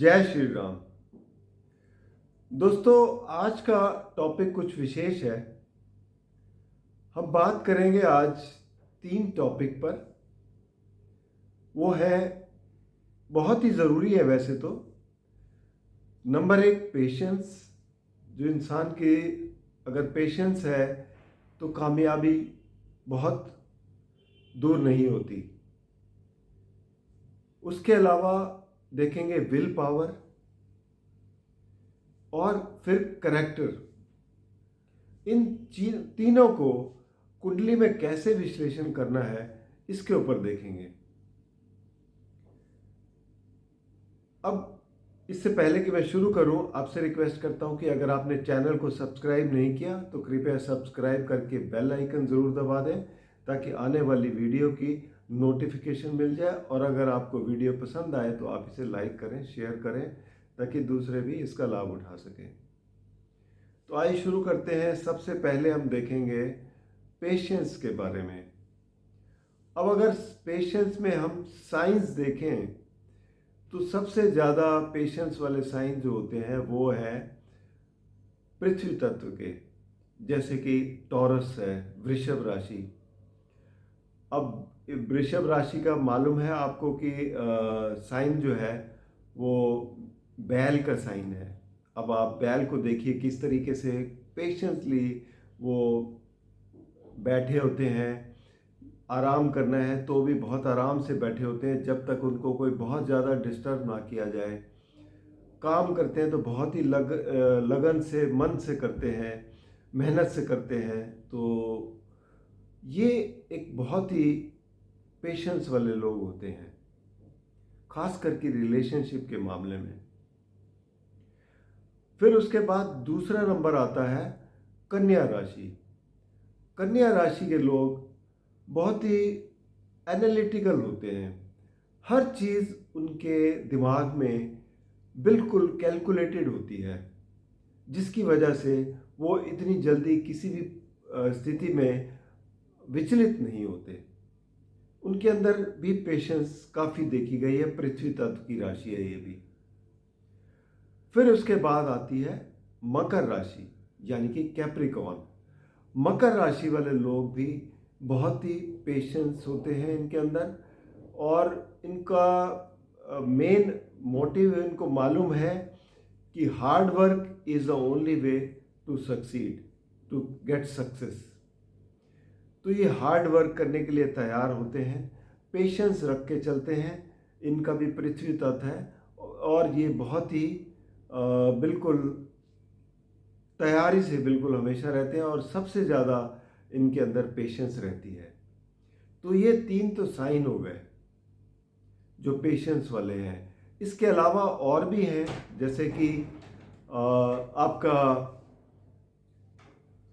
जय श्री राम। दोस्तों, आज का टॉपिक कुछ विशेष है। हम बात करेंगे आज 3 टॉपिक पर। वो है, बहुत ही ज़रूरी है वैसे तो। Number 1, patience. जो इंसान की अगर पेशेंस है तो कामयाबी बहुत दूर नहीं होती। उसके अलावा देखेंगे विल पावर और फिर करेक्टर। इन तीनों को कुंडली में कैसे विश्लेषण करना है, इसके ऊपर देखेंगे। अब इससे पहले कि मैं शुरू करूं, आपसे रिक्वेस्ट करता हूं कि अगर आपने चैनल को सब्सक्राइब नहीं किया तो कृपया सब्सक्राइब करके बेल आइकन ज़रूर दबा दें, ताकि आने वाली वीडियो की नोटिफिकेशन मिल जाए। और अगर आपको वीडियो पसंद आए तो आप इसे लाइक करें, शेयर करें, ताकि दूसरे भी इसका लाभ उठा सकें। तो आइए शुरू करते हैं। सबसे पहले हम देखेंगे पेशेंस के बारे में। अब अगर पेशेंस में हम साइंस देखें तो सबसे ज़्यादा पेशेंस वाले साइन जो होते हैं वो है पृथ्वी तत्व के, जैसे कि टॉरस है, वृषभ राशि। अब वृषभ राशि का मालूम है आपको कि साइन जो है वो बैल का साइन है। अब आप बैल को देखिए किस तरीके से पेशेंसली वो बैठे होते हैं। आराम करना है तो भी बहुत आराम से बैठे होते हैं, जब तक उनको कोई बहुत ज़्यादा डिस्टर्ब ना किया जाए। काम करते हैं तो बहुत ही लगन से, मन से करते हैं, मेहनत से करते हैं। तो ये एक बहुत ही पेशेंस वाले लोग होते हैं, खास करके रिलेशनशिप के मामले में। फिर उसके बाद दूसरा नंबर आता है कन्या राशि। कन्या राशि के लोग बहुत ही एनालिटिकल होते हैं। हर चीज़ उनके दिमाग में बिल्कुल कैलकुलेटेड होती है, जिसकी वजह से वो इतनी जल्दी किसी भी स्थिति में विचलित नहीं होते। उनके अंदर भी पेशेंस काफ़ी देखी गई है। पृथ्वी तत्व की राशि है ये भी। फिर उसके बाद आती है मकर राशि, यानी कि कैप्रिकॉर्न। मकर राशि वाले लोग भी बहुत ही पेशेंस होते हैं इनके अंदर, और इनका मेन मोटिव है, इनको मालूम है कि hard work is the only way to succeed, to get success. तो ये हार्ड वर्क करने के लिए तैयार होते हैं, पेशेंस रख के चलते हैं। इनका भी पृथ्वी तत्व है और ये बहुत ही बिल्कुल तैयारी से बिल्कुल हमेशा रहते हैं, और सबसे ज़्यादा इनके अंदर पेशेंस रहती है। तो ये 3 तो साइन हो गए जो पेशेंस वाले हैं। इसके अलावा और भी हैं, जैसे कि आपका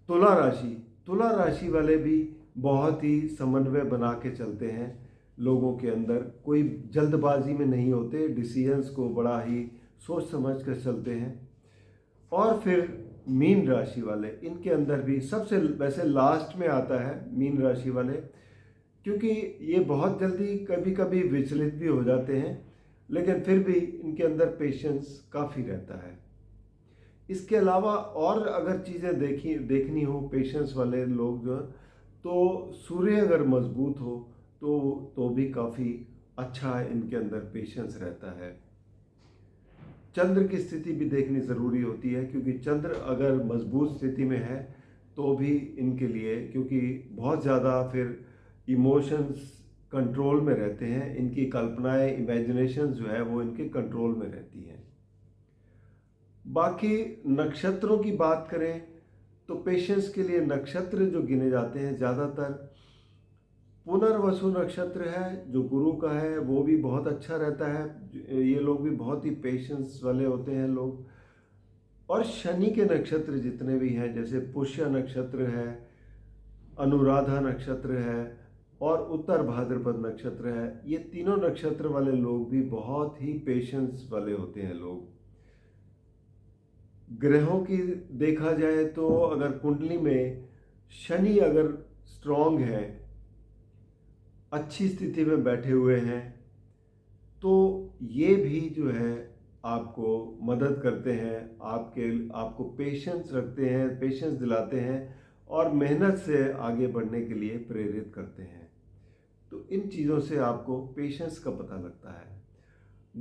तुला राशि। तुला राशि वाले भी बहुत ही समन्वय बना के चलते हैं लोगों के अंदर। कोई जल्दबाजी में नहीं होते, डिसीजंस को बड़ा ही सोच समझ कर चलते हैं। और फिर मीन राशि वाले, इनके अंदर भी सबसे वैसे लास्ट में आता है मीन राशि वाले, क्योंकि ये बहुत जल्दी कभी कभी विचलित भी हो जाते हैं, लेकिन फिर भी इनके अंदर पेशेंस काफ़ी रहता है। इसके अलावा और अगर चीज़ें देखनी हो पेशेंस वाले लोग जो, तो सूर्य अगर मजबूत हो तो भी काफ़ी अच्छा इनके अंदर पेशेंस रहता है। चंद्र की स्थिति भी देखनी ज़रूरी होती है, क्योंकि चंद्र अगर मजबूत स्थिति में है तो भी इनके लिए, क्योंकि बहुत ज़्यादा फिर इमोशंस कंट्रोल में रहते हैं, इनकी कल्पनाएं, इमेजिनेशन जो है वो इनके कंट्रोल में रहती हैं। बाकी नक्षत्रों की बात करें तो पेशेंस के लिए नक्षत्र जो गिने जाते हैं ज़्यादातर पुनर्वसु नक्षत्र है, जो गुरु का है, वो भी बहुत अच्छा रहता है। ये लोग भी बहुत ही पेशेंस वाले होते हैं लोग। और शनि के नक्षत्र जितने भी हैं, जैसे पुष्य नक्षत्र है, अनुराधा नक्षत्र है और उत्तर भाद्रपद नक्षत्र है, ये तीनों नक्षत्र वाले लोग भी बहुत ही पेशेंस वाले होते हैं लोग। ग्रहों की देखा जाए तो अगर कुंडली में शनि अगर स्ट्रांग है, अच्छी स्थिति में बैठे हुए हैं, तो ये भी जो है आपको मदद करते हैं, आपको पेशेंस रखते हैं, पेशेंस दिलाते हैं और मेहनत से आगे बढ़ने के लिए प्रेरित करते हैं। तो इन चीज़ों से आपको पेशेंस का पता लगता है।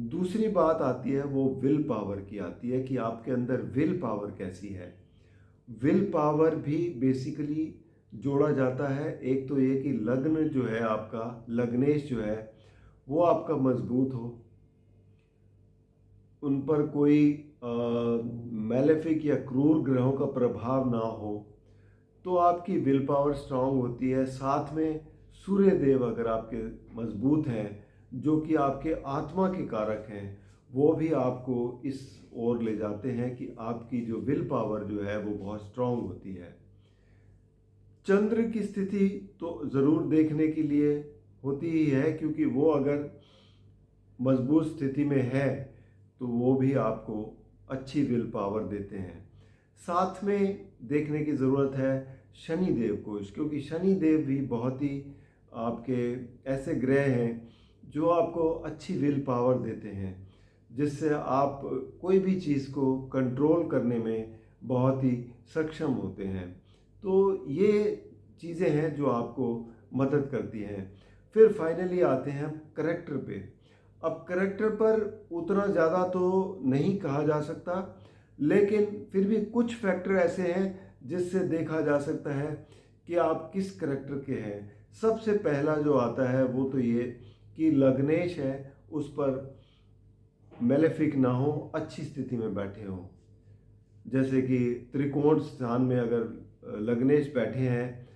दूसरी बात आती है वो विल पावर की आती है कि आपके अंदर विल पावर कैसी है। विल पावर भी बेसिकली जोड़ा जाता है, एक तो ये कि लग्न जो है आपका, लग्नेश जो है वो आपका मजबूत हो, उन पर कोई मैलेफिक या क्रूर ग्रहों का प्रभाव ना हो, तो आपकी विल पावर स्ट्रांग होती है। साथ में सूर्य देव अगर आपके मजबूत हैं, जो कि आपके आत्मा के कारक हैं, वो भी आपको इस ओर ले जाते हैं कि आपकी जो विल पावर जो है वो बहुत स्ट्रांग होती है। चंद्र की स्थिति तो ज़रूर देखने के लिए होती ही है, क्योंकि वो अगर मजबूत स्थिति में है तो वो भी आपको अच्छी विल पावर देते हैं। साथ में देखने की ज़रूरत है शनि देव को, क्योंकि शनि देव भी बहुत ही आपके ऐसे ग्रह हैं जो आपको अच्छी विल पावर देते हैं, जिससे आप कोई भी चीज़ को कंट्रोल करने में बहुत ही सक्षम होते हैं। तो ये चीज़ें हैं जो आपको मदद करती हैं। फिर फाइनली आते हैं हम करैक्टर पे। अब करैक्टर पर उतना ज़्यादा तो नहीं कहा जा सकता, लेकिन फिर भी कुछ फैक्टर ऐसे हैं जिससे देखा जा सकता है कि आप किस करैक्टर के हैं। सबसे पहला जो आता है वो तो ये कि लग्नेश है उस पर मेलेफिक ना हो, अच्छी स्थिति में बैठे हों। जैसे कि त्रिकोण स्थान में अगर लग्नेश बैठे हैं,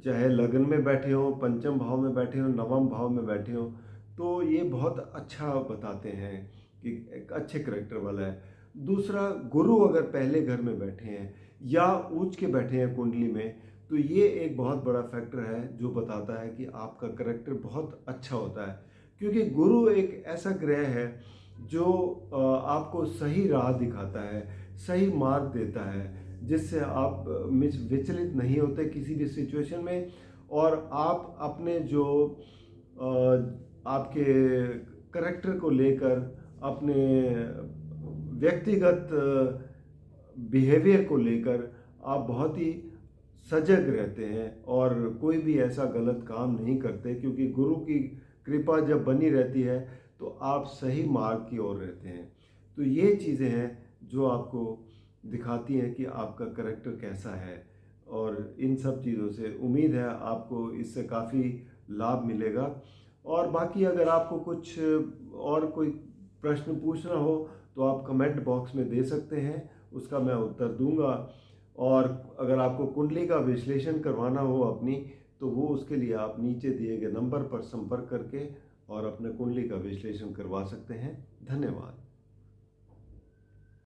चाहे लग्न में बैठे हों, पंचम भाव में बैठे हों, नवम भाव में बैठे हों, तो ये बहुत अच्छा बताते हैं कि एक अच्छे करैक्टर वाला है। दूसरा, गुरु अगर पहले घर में बैठे हैं या उच्च के बैठे हैं कुंडली में, तो ये एक बहुत बड़ा फैक्टर है जो बताता है कि आपका करैक्टर बहुत अच्छा होता है, क्योंकि गुरु एक ऐसा ग्रह है जो आपको सही राह दिखाता है, सही मार्ग देता है, जिससे आप विचलित नहीं होते किसी भी सिचुएशन में, और आप अपने जो आपके करैक्टर को लेकर, अपने व्यक्तिगत बिहेवियर को लेकर आप बहुत ही सजग रहते हैं और कोई भी ऐसा गलत काम नहीं करते, क्योंकि गुरु की कृपा जब बनी रहती है तो आप सही मार्ग की ओर रहते हैं। तो ये चीज़ें हैं जो आपको दिखाती हैं कि आपका करैक्टर कैसा है, और इन सब चीज़ों से उम्मीद है आपको इससे काफ़ी लाभ मिलेगा। और बाकी अगर आपको कुछ और कोई प्रश्न पूछना हो तो आप कमेंट बॉक्स में दे सकते हैं, उसका मैं उत्तर दूंगा। और अगर आपको कुंडली का विश्लेषण करवाना हो अपनी, तो वो उसके लिए आप नीचे दिए गए नंबर पर संपर्क करके और अपने कुंडली का विश्लेषण करवा सकते हैं। धन्यवाद।